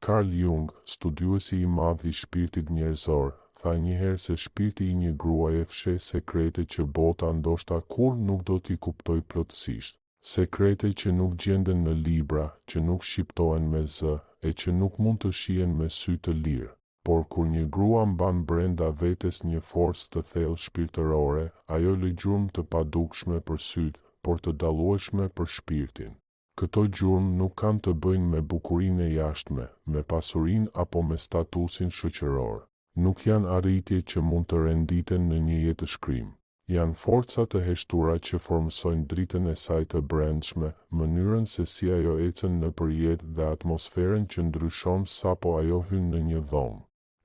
Carl Jung, studiuesi i madh i shpirtit njerëzor, tha njëherë se shpirti i një gruaje fsheh sekrete që bota ndoshta kur nuk do t'i kuptoj plotësisht. Sekrete që nuk gjenden në libra, që nuk shqiptohen me zë, e që nuk mund të shihen me sy të lirë. Por kur një grua mban brenda vetes një forcë të thellë shpirtërore, ajo lë gjurmë të padukshme për syt, por të dallueshme për shpirtin. Këto gjurmë nuk kanë të bëjnë me bukurinë e jashtme, me pasurinë apo me statusin shoqëror. Nuk janë arritje që mund të renditen në një jetë shkrim. Janë forca të heshtura që formsojnë dritën e saj të brendshme, mënyrën se si ajo ecën nëpër jetë dhe atmosferën që ndryshon sapo ajo hyn në një dhomë.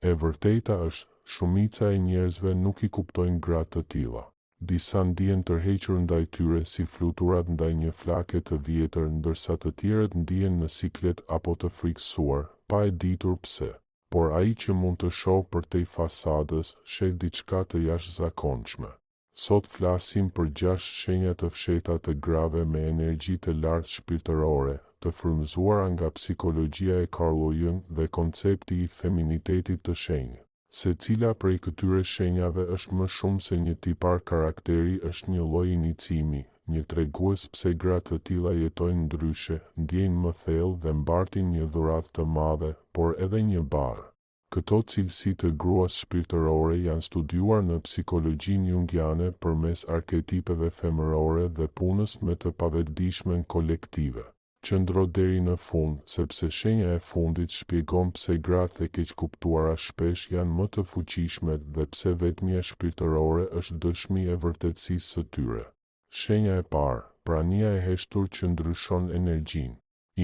E vërteta është, shumica e njerëzve nuk i kuptojnë gratë të tilla. Disa ndihen tërhequr ndaj tyre si fluturat ndaj një flake të vjetër, ndërsa të tjerët ndihen në siklet apo të frikësuar, pa e ditur pse. Por ai që mund të shohë përtej fasadës, sheh diçka të jashtëzakonshme. Sot flasim për 6 shenja të fshehta të grave me energji të lartë shpirtërore, të frymëzuara nga psikologjia e Carl Jung dhe koncepti i feminitetit të shenjtë. Secila prej këtyre shenjave është më shumë se një tipar karakteri, është një lloj inicimi, një tregues pse gratë të tilla jetojnë ndryshe, ndjejnë më thellë dhe mbartin një dhuratë të madhe, por edhe një barë. Këto cilësi të gruas shpirtërore janë studiuar në psikologjinë jungiane përmes arketipeve femërore dhe punës me të pavetëdijshmen kolektive. Qëndro deri në fund, sepse shenja e fundit shpjegon pse gratë e keqkuptuara shpesh janë më të fuqishme dhe pse vetmia shpirtërore është dëshmi e vërtetësisë së tyre. Shenja e parë, prania e heshtur që ndryshon energjinë.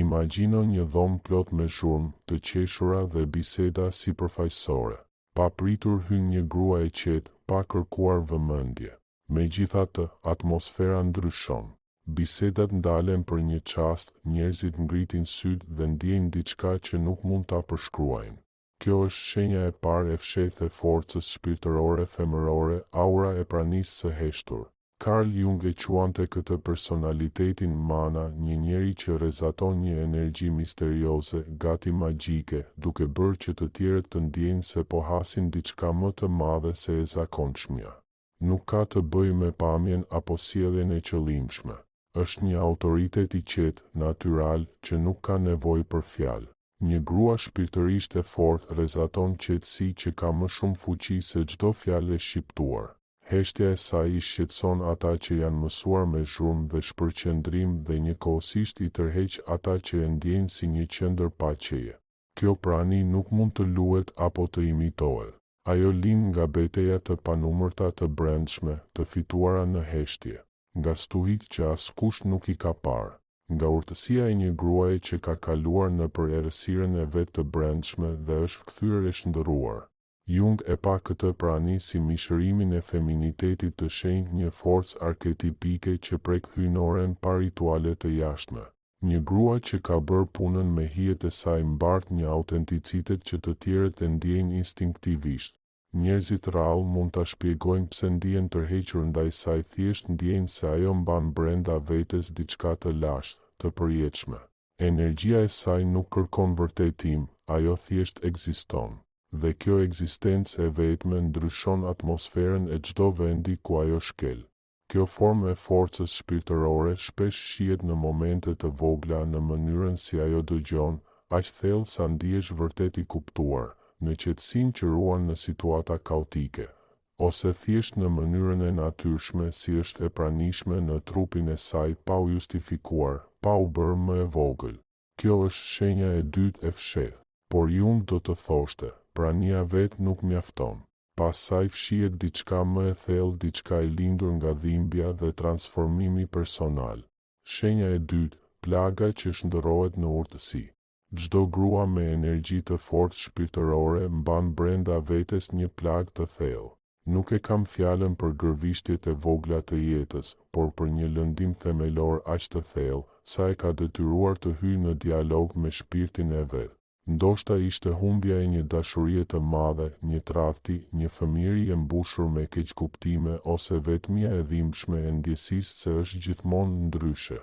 Imagjino një dhomë plot me zhurmë, të qeshura dhe biseda sipërfaqësore. Pa pritur hyn një grua e qetë, pa kërkuar vëmendje. Megjithatë, atmosfera ndryshon. Bisedat ndalen për një çast, njerëzit ngritin syt dhe ndjejnë diçka që nuk mund ta përshkruajnë. Kjo është shenja e parë e fshehtë e forcës shpirtërore femërore, aura e pranisë së heshtur. Carl Jung e quante këtë personalitetin mana, një njeri që rrezaton një energji misterioze, gati magjike, duke bërë që të tjerët të ndjejnë se po hasin diçka më të madhe se e zakonshmja. Nuk ka të bëjë me pamjen apo sjelljen e qëllimshme. Është një autoritet i qetë, natyral, që nuk ka nevojë për fjalë. Një grua shpirtërisht e fortë rrezaton qetësi që ka më shumë fuqi se çdo fjalë e shqiptuar. Heshtja e saj i shqetëson ata që janë mësuar me zhurmë dhe shpërqendrim dhe njëkohësisht i tërheq ata që e ndjejnë si një qendër pa qeje. Kjo prani nuk mund të luhet apo të imitohet. Ajo lind nga betejë të panumërta të brendshme, të fituara në heshtje, nga stuhit që askush nuk i ka parë, nga urtësia e një gruaje që ka kaluar nëpër errësirën e vet të brendshme dhe është kthyer e shndërruar. Jung e pa këtë prani si mishërimin e feminitetit të shenjtë, një forcë arketipike që prek hyjnoren pa rituale të jashtme. Një grua që ka bërë punën me hijet e saj mbart një autenticitet që të tjerët e ndjejnë instinktivisht. Njerëzit rrallë mund ta shpjegojnë pse ndihen tërhequr ndaj saj, thjesht ndjejnë se ajo mban brenda vetes diçka të lashtë, të përjetshme. Energjia e saj nuk kërkon vërtetim, ajo thjesht ekziston. Dhe kjo ekzistencë e vetme ndryshon atmosferën e çdo vendi ku ajo shkel. Kjo formë e forcës shpirtërore shpesh shihet në momente të vogla, në mënyrën si ajo dëgjon, aq thellë sa ndihesh vërtet i kuptuar, në qetësinë që ruan në situata kaotike, ose thjesht në mënyrën e natyrshme si është e pranishme në trupin e saj, pa u justifikuar, pa u bërë më e vogël. Kjo është shenja e dytë e fshehtë, por Jung do të thoshte, prania vet nuk mjafton. Pas saj fshihet diçka më e thellë, diçka e lindur nga dhimbja dhe transformimi personal. Shenja e dytë, plaga që shndërrohet në urtësi. Çdo grua me energji të fortë shpirtërore mban brenda vetes një plag të thellë. Nuk e kam fjalën për gërvishtjet e vogla të jetës, por për një lëndim themelor aq të thellë, sa e ka detyruar të hyjë në dialog me shpirtin e vet. Ndoshta ishte humbja e një dashurie të madhe, një tradhti, një fëmijëri e mbushur me keqkuptime ose vetmia e dhimbshme e ndjesisë se është gjithmonë ndryshe.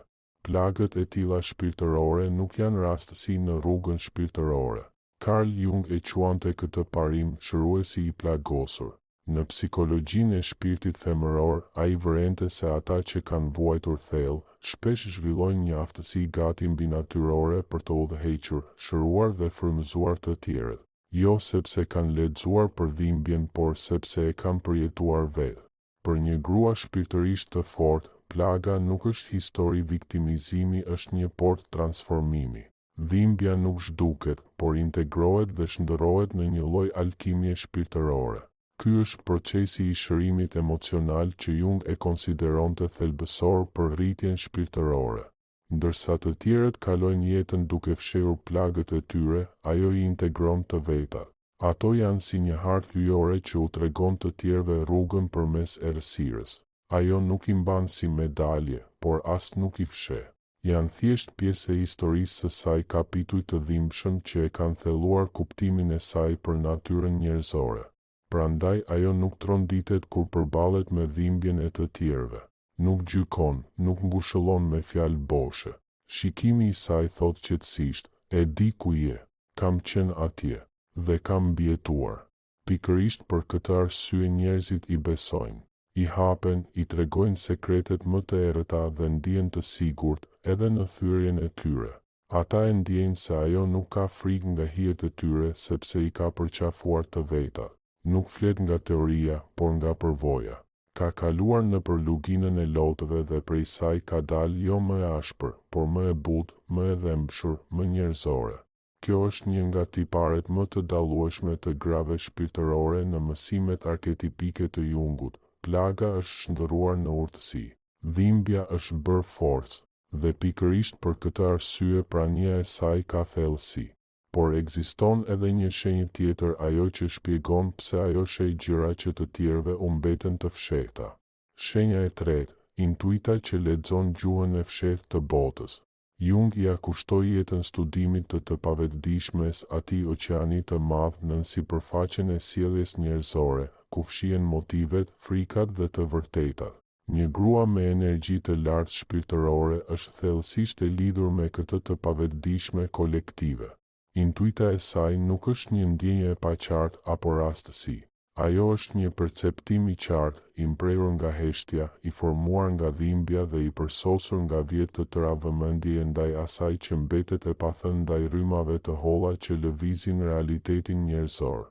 Plagët e tilla shpirtërore nuk janë rastësi në rrugën shpirtërore. Carl Jung e quante këtë parim shëruesi i plagosur. Në psikologjinë e shpirtit femëror, ai vërente se ata që kanë vuajtur thellë, shpesh zhvillojnë një aftësi gati mbi natyrore për të udhëhequr, shëruar dhe frymëzuar të tjerët. Jo sepse kanë lexuar për dhimbjen, por sepse e kanë përjetuar vetë. Për një grua shpirtërisht të fortë, plaga nuk është histori viktimizimi, është një portë transformimi. Dhimbja nuk zhduket, por integrohet dhe shndërrohet në një lloj alkimie shpirtërore. Ky është procesi i shërimit emocional që Jung e konsideronte thelbësor për rritjen shpirtërore. Ndërsa të tjerët kalojnë jetën duke fshehur plagët e tyre, ajo i integron të vetat. Ato janë si një hartë hyjore që u tregon të tjerëve rrugën përmes errësirës. Ajo nuk i mban si medalje, por as nuk i fsheh. Janë thjesht pjesë e historisë së saj, kapituj të dhimbshëm që e kanë thelluar kuptimin e saj për natyrën njerëzore. Prandaj ajo nuk tronditet kur përballet me dhimbjen e të tjerëve. Nuk gjykon, nuk ngushëllon me fjalë boshe. Shikimi i saj thot qetësisht, e di ku je, kam qenë atje, dhe kam mbijetuar. Pikërisht për këtë arsye njerëzit i besojnë. I hapen, i tregojnë sekretet më të errëta dhe ndihen të sigurt edhe në thyrjen e tyre. Ata e ndjejnë se ajo nuk ka frikë nga hijet e tyre sepse i ka përqafuar të vetat. Nuk flet nga teoria, por nga përvoja. Ka kaluar nëpër luginën e lotëve dhe prej saj ka dalë jo më e ashpër, por më e butë, më e dhëmbshur, më njerëzore. Kjo është një nga tiparet më të dallueshme të grave shpirtërore në mësimet arketipike të Jungut. Plaga është shndërruar në urtësi. Dhimbja është bërë forcë, dhe pikërisht për këtë arsye prania e saj ka thellësi. Por ekziston edhe një shenjë tjetër, ajo që shpjegon pse ajo sheh gjëra që të tjerëve u mbeten të fshehta. Shenja e tretë, intuita që lexon gjuhën e fshehtë të botës. Jung ja kushtoi jetën studimit të pavetëdijshmes, atij oqeani të madh nën sipërfaqen e sjelljes njerëzore, ku fshihen motivet, frikat dhe të vërtetat. Një grua me energji të lartë shpirtërore është thellësisht e lidhur me këtë të pavetëdijshme kolektive. Intuita e saj nuk është një ndjenjë e paqartë apo rastësi. Ajo është një perceptim i qartë, i mprehur nga heshtja, i formuar nga dhimbja dhe i përsosur nga vjet të tëra vëmendje ndaj asaj që mbetet e pathënë ndaj rrymave të holla që lëvizin realitetin njerëzor.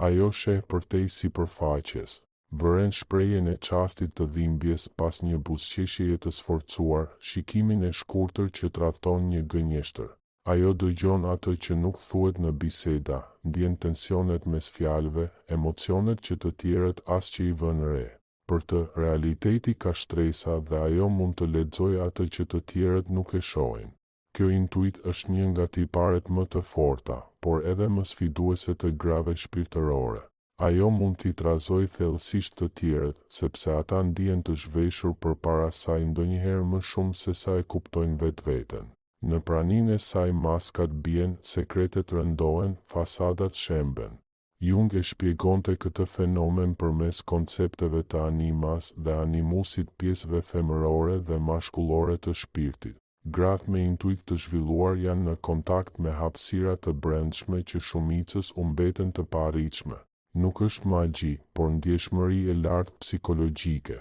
Ajo sheh përtej sipërfaqes. Vëren shprehjen e çastit të dhimbjes pas një buzëqeshjeje të sforcuar, shikimin e shkurtër që tradhton një gënjeshtër. Ajo dëgjon atë që nuk thuhet në biseda, ndjen tensionet mes fjalëve, emocionet që të tjerët as që i vënë re. Për të, realiteti ka shtresa dhe ajo mund të lexojë atë që të tjerët nuk e shohin. Kjo intuit është një nga tiparet më të forta, por edhe më sfiduese të grave shpirtërore. Ajo mund t'i trazojë thellësisht të tjerët, sepse ata ndihen të zhveshur përpara saj ndonjëherë më shumë se sa e kuptojnë vetveten. Në praninë e saj maskat bien, sekretet rëndohen, fasadat shemben. Jung e shpjegonte këtë fenomen përmes koncepteve të animas dhe animusit, pjesëve femërore dhe mashkullore të shpirtit. Gratë me intuit të zhvilluar janë në kontakt me hapësira të brendshme që shumicës u mbeten të paarritshme. Nuk është magji, por ndjeshmëri e lartë psikologjike.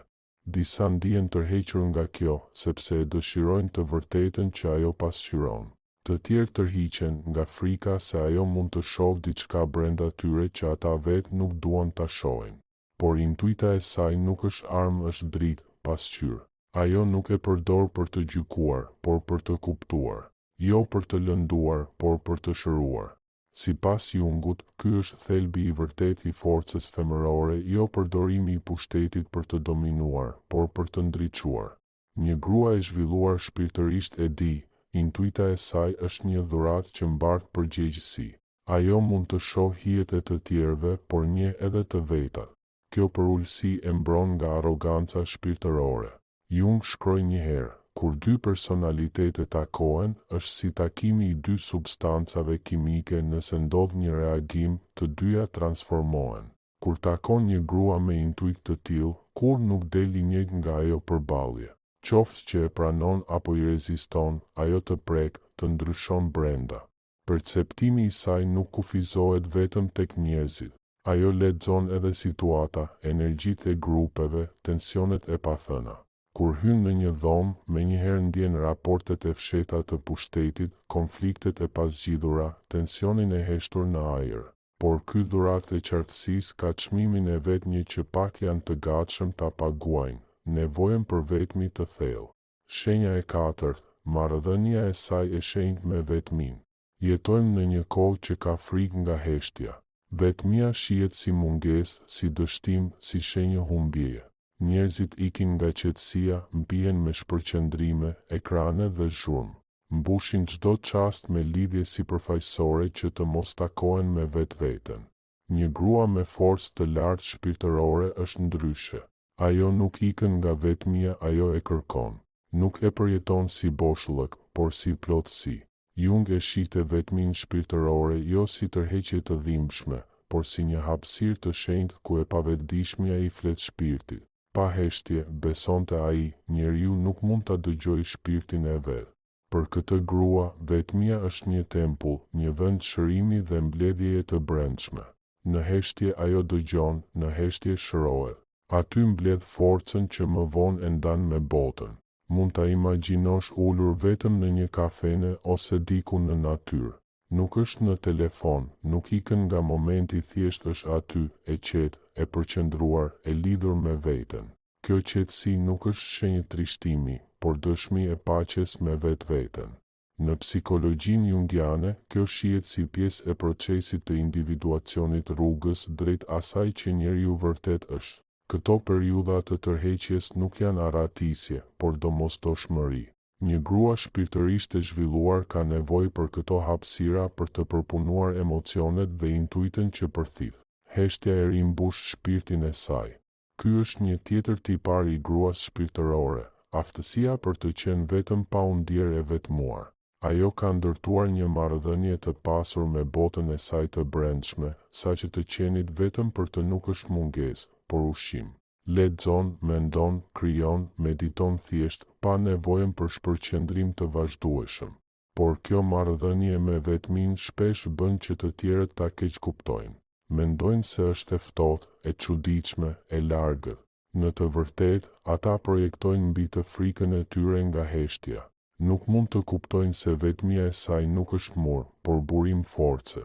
Disa ndihen tërhequr nga kjo, sepse e dëshirojnë të vërtetën që ajo pasqyron. Të tjerë tërhiqen nga frika se ajo mund të shohë diçka brenda tyre që ata vetë nuk duan ta shohin. Por intuita e saj nuk është armë, është dritë, pasqyrë. Ajo nuk e përdor për të gjykuar, por për të kuptuar. Jo për të lënduar, por për të shëruar. Sipas Jungut, ky është thelbi i vërtetë i forcës femërore, jo përdorimi i pushtetit për të dominuar, por për të ndriçuar. Një grua e zhvilluar shpirtërisht e di, intuita e saj është një dhuratë që mbart përgjegjësi. Ajo mund të shohë hijet e të tjerëve, por njeh edhe të vetat. Kjo përulësi e mbron nga arroganca shpirtërore. Jung shkroi një herë, kur dy personalitete takohen, është si takimi i dy substancave kimike, nëse ndodh një reagim, të dyja transformohen. Kur takon një grua me intuit të tillë, kur nuk del i njëjtë nga ajo përballje. Qoftë që e pranon apo i reziston, ajo të prek, të ndryshon brenda. Perceptimi i saj nuk kufizohet vetëm tek njerëzit. Ajo lexon edhe situata, energjitë e grupeve, tensionet e pathëna. Kur hyn në një dhomë, menjëherë ndjen raportet e fshehta të pushtetit, konfliktet e pazgjidhura, tensionin e heshtur në ajër. Por ky dhuratë e qartësisë ka çmimin e vet një që pak janë të gatshëm ta paguajnë, nevojën për vetmi të thellë. Shenja e katërt, marrëdhënia e saj e shenjtë me vetmin. Jetojmë në një kohë që ka frikë nga heshtja. Vetmia shihet si mungesë, si dështim, si shenjë humbjeje. Njerëzit ikin nga qetësia, mpihen me shpërqendrime, ekrane dhe zhurmë. Mbushin çdo çast me lidhje sipërfaqësore që të mos takohen me vetveten. Një grua me forcë të lartë shpirtërore është ndryshe. Ajo nuk ikën nga vetmia, ajo e kërkon. Nuk e përjeton si boshllëk, por si plotësi. Jung e shihte vetmin shpirtërore jo si tërheqje të dhimbshme, por si një hapësirë të shenjtë ku e pavetdijshmja i flet shpirtit. Pa heshtje, besonte ai, njeriu nuk mund ta dëgjojë shpirtin e vet. Për këtë grua, vetmia është një tempull, një vend shërimi dhe mbledhjeje të brendshme. Në heshtje ajo dëgjon, në heshtje shërohet. Aty mbledh forcën që më vonë e ndan me botën. Mund ta imagjinosh ulur vetëm në një kafene ose diku në natyrë. Nuk është në telefon, nuk ikën nga momenti, thjesht është aty, e qetë, e përqendruar, e lidhur me veten. Kjo qetësi nuk është shenjë trishtimi, por dëshmi e paqes me vetveten. Në psikologjinë jungiane, kjo shihet si pjesë e procesit të individuacionit, rrugës drejt asaj që njeriu vërtet është. Këto periudha të tërheqjes nuk janë arratisje, por domosdoshmëri. Një grua shpirtërisht e zhvilluar ka nevojë për këto hapësira për të përpunuar emocionet dhe intuitën që përthith. Heshtja e rimbush shpirtin e saj. Ky është një tjetër tipar i gruas shpirtërore, aftësia për të qenë vetëm pa u ndier e vetmuar. Ajo ka ndërtuar një marrëdhënie të pasur me botën e saj të brendshme, saqë të qenit vetëm për të nuk është mungesë, por ushqim. Lexon, mendon, krijon, mediton thjesht, pa nevojën për shpërqendrim të vazhdueshëm. Por kjo marrëdhënie me vetmin shpesh bën që të tjerët ta keq kuptojnë. Mendojnë se është e ftohtë, e çuditshme, e largët. Në të vërtetë, ata projektojnë mbi të frikën e tyre nga heshtja. Nuk mund të kuptojnë se vetmia e saj nuk është mur, por burim force.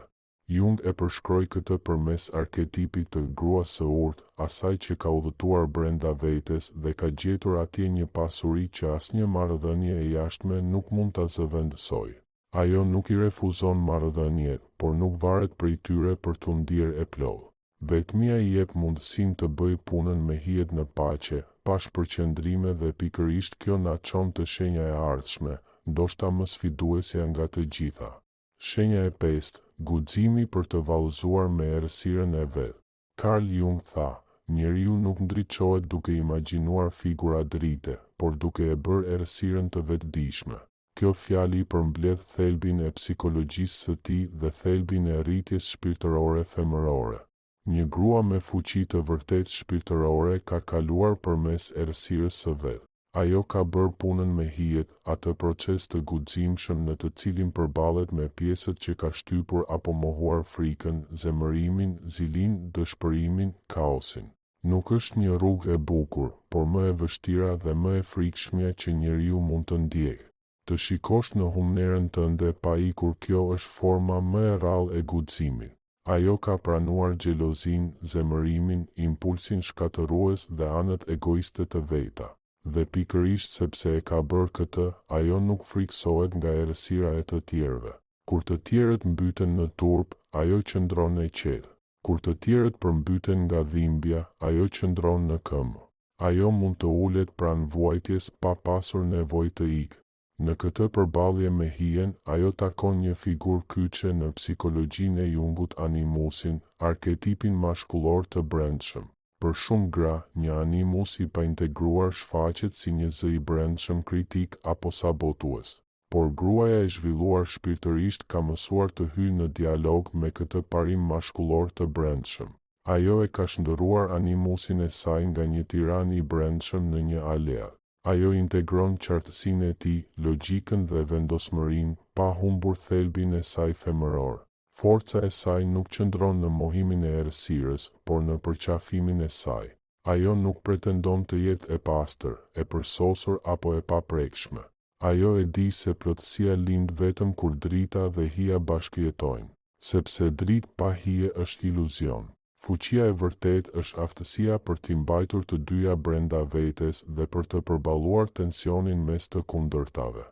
Jung e përshkroi këtë përmes arketipit të gruas së urtë, asaj që ka udhëtuar brenda vetes dhe ka gjetur atje një pasuri që asnjë marrëdhënie e jashtme nuk mund ta zëvendësojë. Ajo nuk i refuzon marrëdhëniet, por nuk varet prej tyre për t'u ndier e plotë. Vetmia i jep mundësinë të bëjë punën me hijet në paqe, pa shpërqendrime dhe pikërisht kjo na çon të shenja e ardhshme, ndoshta më sfiduesja nga të gjitha. Shenja e pestë, guximi për të vallëzuar me errësirën e vet. Carl Jung tha, njeriu nuk ndriçohet duke imagjinuar figura drite, por duke e bërë errësirën të vetëdijshme. Kjo fjalë i përmbledh thelbin e psikologjisë së tij dhe thelbin e rritjes shpirtërore femërore. Një grua me fuqi të vërtetë shpirtërore ka kaluar përmes errësirës së vet. Ajo ka bërë punën me hijet, atë proces të guximshëm në të cilin përballet me pjesët që ka shtypur apo mohuar frikën, zemërimin, zilinë, dëshpërimin, kaosin. Nuk është një rrugë e bukur, por më e vështira dhe më e frikshmja që njeriu mund të ndjekë. Të shikosh në humnerën tënde pa ikur, kjo është forma më e rrallë e guximit. Ajo ka pranuar xhelozinë, zemërimin, impulsin shkatërues dhe anët egoiste të veta. Dhe pikërisht sepse e ka bërë këtë, ajo nuk friksohet nga errësira e të tjerëve. Kur të tjerët mbyten në turp, ajo qëndron e qetë. Kur të tjerët përmbyten nga dhimbja, ajo qëndron në këmbë. Ajo mund të ulet pranë vuajtjes pa pasur nevojë të ikë. Në këtë përballje me hijen, ajo takon një figurë kyçe në psikologjinë e Jungut, animusin, arketipin mashkullor të brendshëm. Për shumë gra, një animus i pa integruar shfaqet si një zë i brendshëm kritik apo sabotues. Por gruaja e zhvilluar shpirtërisht ka mësuar të hyjë në dialog me këtë parim mashkullor të brendshëm. Ajo e ka shndërruar animusin e saj nga një tiran i brendshëm në një aleat. Ajo integron qartësinë e tij, logjikën dhe vendosmërinë, pa humbur thelbin e saj femëror. Forca e saj nuk qëndron në mohimin e errësirës, por në përqafimin e saj. Ajo nuk pretendon të jetë e pastër, e përsosur apo e paprekshme. Ajo e di se plotësia lind vetëm kur drita dhe hija bashkëjetojnë, sepse dritë pa hije është iluzion. Fuqia e vërtet është aftësia për t'i mbajtur të dyja brenda vetes dhe për të përballuar tensionin mes të kundërtave.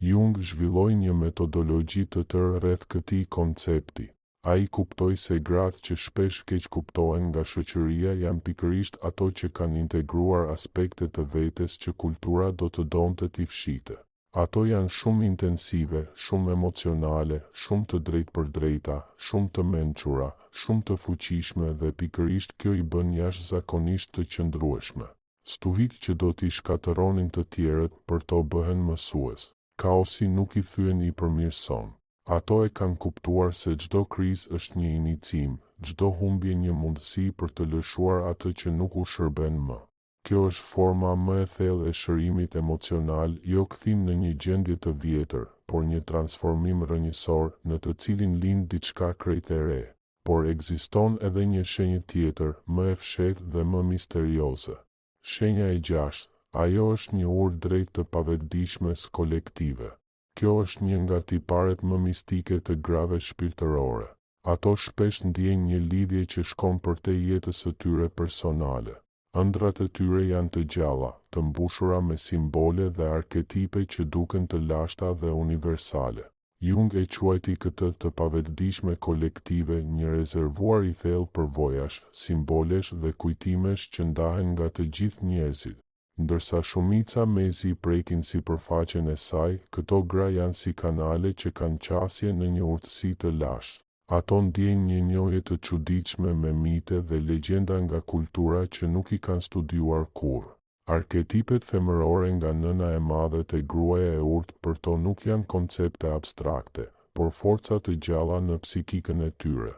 Jung zhvilloi një metodologji të tërë rreth këtij koncepti. Ai kuptoi se gratë që shpesh keq kuptohen nga shoqëria janë pikërisht ato që kanë integruar aspekte të vetes që kultura do të donte t'i fshite. Ato janë shumë intensive, shumë emocionale, shumë të drejtpërdrejta, shumë të mençura, shumë të fuqishme dhe pikërisht kjo i bën jashtëzakonisht të qëndrueshme. Stuhitë që do t'i shkatëronin të tjerët për to bëhen mësues. Kaosi nuk i thyen i përmirëson. Ato e kanë kuptuar se çdo krizë është një inicim, çdo humbje një mundësi për të lëshuar atë që nuk u shërben më. Kjo është forma më e thellë e shërimit emocional, jo kthim në një gjendje të vjetër, por një transformim rrënjësor në të cilin lind diçka krejt e re. Por ekziston edhe një shenjë tjetër, më e fshehtë dhe më misterioze. Shenja e 6. Ajo është një urë drejt të pavetëdijshmes kolektive. Kjo është një nga tiparet më mistike të grave shpirtërore. Ato shpesh ndjejnë një lidhje që shkon përtej jetës së tyre personale. Ëndrat e tyre janë të gjalla, të mbushura me simbole dhe arketipe që duken të lashta dhe universale. Jung e quajti këtë të pavetëdijshme kolektive një rezervuar i thellë përvojash, simbolesh dhe kujtimesh që ndahen nga të gjithë njerëzit. Ndërsa shumica mezi prekin sipërfaqen e saj, këto gra janë si kanale që kanë qasje në një urtësi të lashtë. Ato ndjejnë një njohje të çuditshme me mite dhe legjenda nga kultura që nuk i kanë studiuar kurrë. Arketipet femërore nga nëna e madhe te gruaja e urtë për to nuk janë koncepte abstrakte, por forca të gjalla në psikikën e tyre.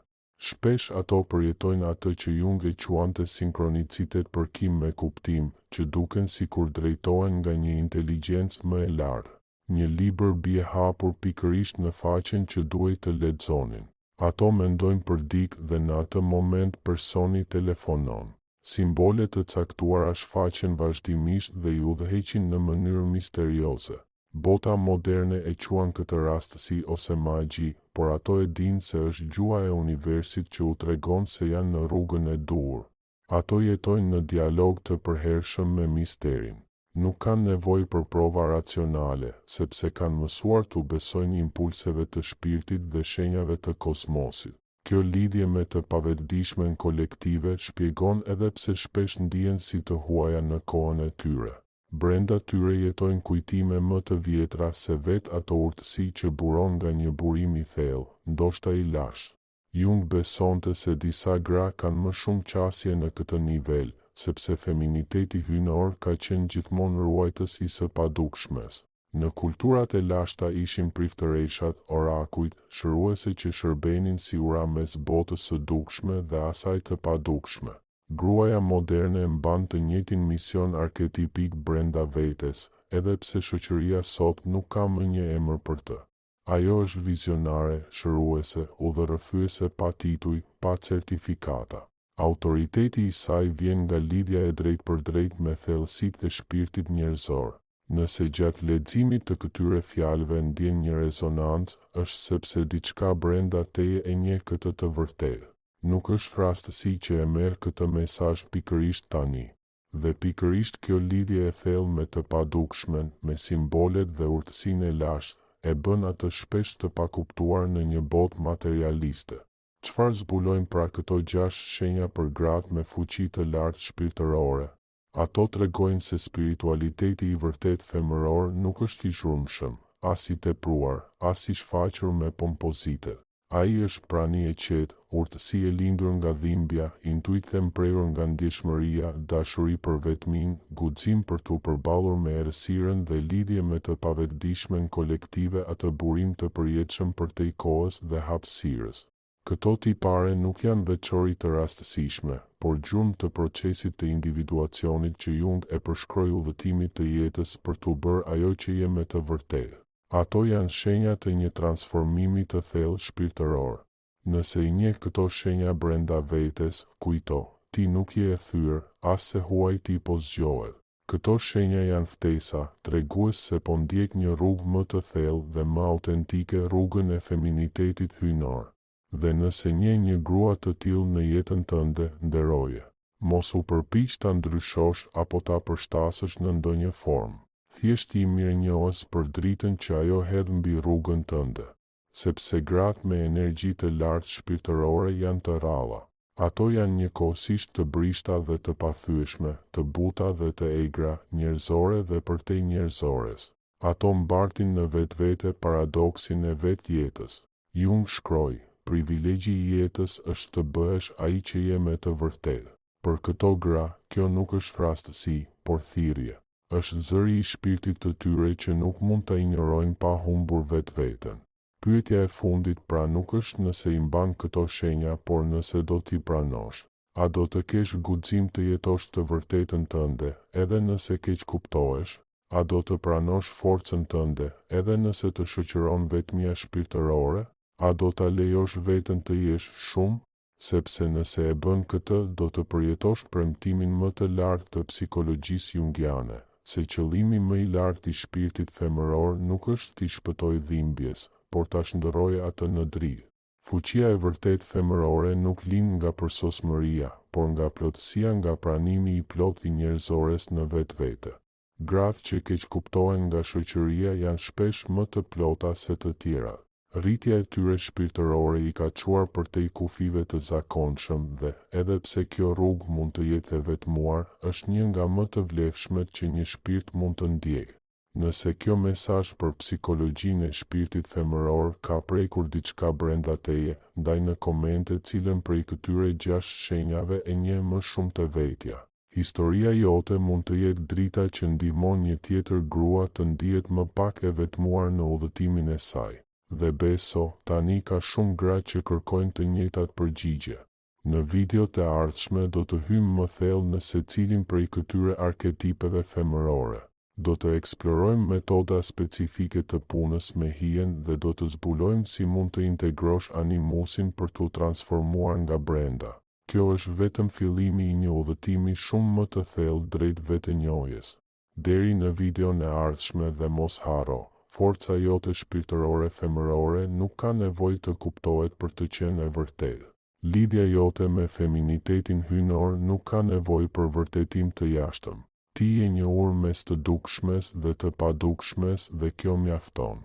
Shpesh ato përjetojnë atë që Jung e quante sinkronicitet përkim me kuptim, që duken sikur drejtohen nga një inteligjencë më e lartë. Një libër bie hapur pikërisht në faqen që duhet të lexonin. Ato mendojnë për dikë dhe në atë moment personi telefonon. Simbole të caktuara shfaqen vazhdimisht dhe i udhëheqin në mënyrë misterioze. Bota moderne e quan këtë rastësi ose magji, por ato e dinë se është gjuha e universit që u tregon se janë në rrugën e duhur. Ato jetojnë në dialog të përhershëm me misterin. Nuk kanë nevojë për prova racionale, sepse kanë mësuar t'u besojnë impulseve të shpirtit dhe shenjave të kosmosit. Kjo lidhje me të pavetëdijshmen kolektive shpjegon edhe pse shpesh ndihen si të huaja në kohën e tyre. Brenda tyre jetojnë kujtime më të vjetra se vetë ato urtësi që buron nga një burim i thellë, ndoshta i lashtë. Jung besonte se disa gra kanë më shumë qasje në këtë nivel, sepse feminiteti hynor ka qenë gjithmonë ruajtës i së padukshmes. Në kulturat e lashta ishin priftëreshat, orakujt, shëruese që shërbenin si ura mes botës së dukshme dhe asaj të padukshme. Gruaja moderne mban të njëjtin mision arketipik brenda vetes, edhe pse shoqëria sot nuk ka më një emër për të. Ajo është vizionare, shëruese, udhërrëfyese pa tituj, pa certifikata. Autoriteti i saj vjen nga lidhja e drejtpërdrejtë me thellësitë e shpirtit njerëzor. Nëse gjatë leximit të këtyre fjalëve ndjen një rezonancë, është sepse diçka brenda teje e njeh këtë të vërtetë. Nuk është rastësi që e merr këtë mesazh pikërisht tani. Dhe pikërisht kjo lidhje e thellë me të padukshmen, me simbolet dhe urtësinë e lashtë, e bën atë shpesh të pakuptuar në një botë materialiste. Çfarë zbulojnë pra këto 6 shenja për gratë me fuqi të lartë shpirtërore? Ato tregojnë se spiritualiteti i vërtet femëror nuk është i zhurmshëm, as i tepruar, as i shfaqur me pompozite. Ai është prani e qetë, urtësi e lindur nga dhimbja, intuitë e mprehur nga ndjeshmëria, dashuri për vetmin, guxim për t'u përballur me errësirën dhe lidhje me të pavetëdijshmen kolektive, atë burim të përjetshëm përtej kohës dhe hapësirës. Këto tipare nuk janë veçori të rastësishme, por gjurmë të procesit të individuacionit që Jung e përshkroi udhëtimit të jetës për t'u bërë ajo që je me të vërtetë. Ato janë shenja të një transformimi të thellë shpirtëror. Nëse i njeh këto shenja brenda vetes, kujto, ti nuk je e thyer, as se huaj ti po zgjohet. Këto shenja janë ftesa, tregues se po ndjek një rrugë më të thellë dhe më autentike, rrugën e feminitetit hyjnor. Dhe nëse nje një grua të tillë në jetën tënde, nderoje. Mos u përpiq ta ndryshosh apo ta përshtasësh në ndonjë formë. Thjesht i mirënjohës për dritën që ajo hedh mbi rrugën tënde. Sepse gratë me energji të lartë shpirtërore janë të rralla. Ato janë njëkohësisht të brishta dhe të pathyeshme, të buta dhe të egra, njerëzore dhe përtej njerëzores. Ato mbartin në vetvete paradoksin e vetë jetës. Jung shkroi: privilegji i jetës është të bëhesh ai që je me të vërtetë. Për këto gra, kjo nuk është rastësi, por thirrje. Është zëri i shpirtit të tyre që nuk mund ta injorojnë pa humbur vetveten. Pyetja e fundit pra nuk është nëse i mban këto shenja, por nëse do t'i pranosh. A do të kesh guxim të jetosh të vërtetën tënde, edhe nëse keq kuptohesh? A do të pranosh forcën tënde, edhe nëse të shoqëron vetmia shpirtërore? A do ta lejosh veten të jesh shumë? Sepse nëse e bën këtë, do të përjetosh premtimin më të lartë të psikologjisë jungiane, se qëllimi më i lartë i shpirtit femëror nuk është t'i shpëtojë dhimbjes, por ta shndërrojë atë në dritë. Fuqia e vërtet femërore nuk lind nga përsosmëria, por nga plotësia, nga pranimi i plotë i njerëzores në vetvete. Gratë që keq kuptohen nga shoqëria janë shpesh më të plota se të tjerat. Rritja e tyre shpirtërore i ka çuar përtej kufive të zakonshëm dhe, edhe pse kjo rrugë mund të jetë e vetmuar, është një nga më të vlefshmet që një shpirt mund të ndjekë. Nëse kjo mesazh për psikologjinë e shpirtit femëror ka prekur diçka brenda teje, ndaj në komente cilën prej këtyre 6 shenjave e njeh më shumë të vetja. Historia jote mund të jetë drita që ndihmon një tjetër grua të ndihet më pak e vetmuar në udhëtimin e saj. Dhe beso, tani ka shumë gra që kërkojnë të njëjtat përgjigje. Në videot e ardhshme do të hyjmë më thellë në secilin prej këtyre arketipeve femërore. Do të eksplorojmë metoda specifike të punës me hijen dhe do të zbulojmë si mund të integrosh animusin për t'u transformuar nga brenda. Kjo është vetëm fillimi i një udhëtimi shumë më të thellë drejt vetënjohjes. Deri në videon e ardhshme dhe mos harro, forca jote shpirtërore femërore nuk ka nevojë të kuptohet për të qenë e vërtetë. Lidhja jote me feminitetin hyjnor nuk ka nevojë për vërtetim të jashtëm. Ti je një urë mes të dukshmes dhe të padukshmes dhe kjo mjafton.